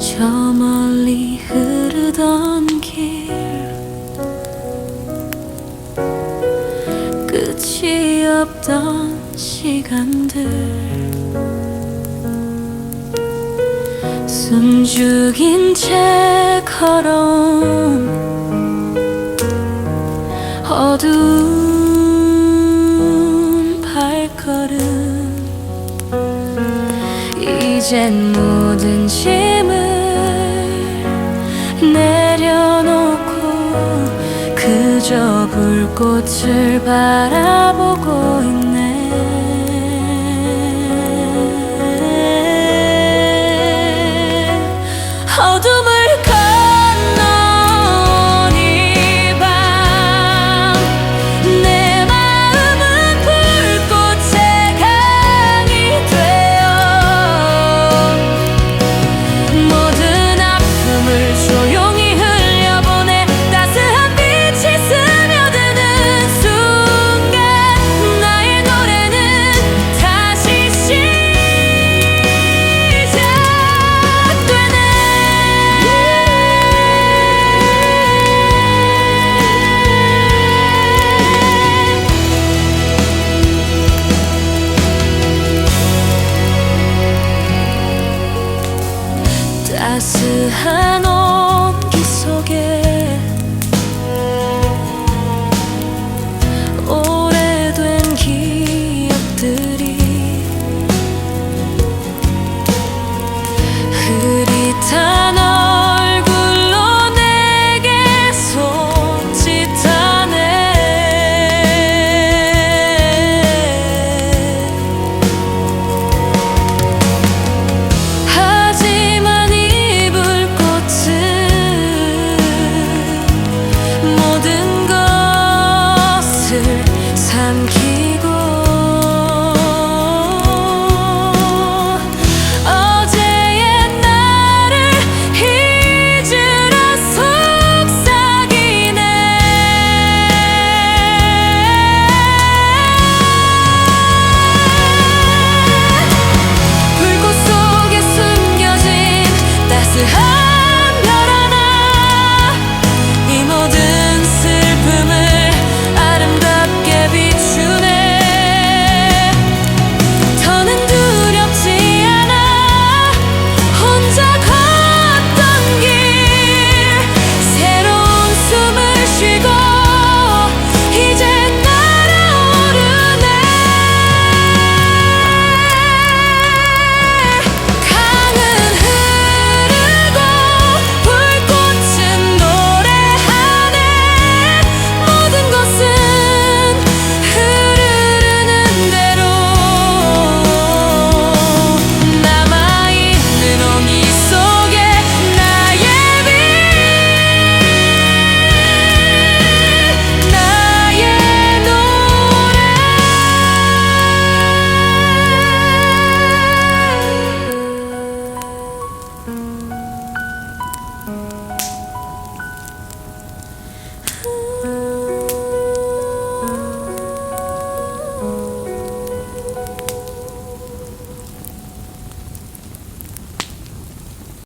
저 멀리 흐르던 길 끝이 없던 시간들 숨죽인 채 걸어온 어두운 발걸음 이젠 모든 짐을 내려놓고 그저 불꽃을 바라보고 있네. 어둠을 건너온 이 밤 내 마음은 불꽃의 강이 되어 모든 아픔을 조용히 흘려보내. 따스한 빛이 스며드는 순간 나의 노래는 다시 시작되네. 따스한 온기 속에 오래된 기억들이 흐릿한 얼굴로 내게 손짓하네. 하지만 이 불꽃은 모든 것을 삼키고 어제의 나를 잊으라 속삭이네. 불꽃 속에 숨겨진 따스한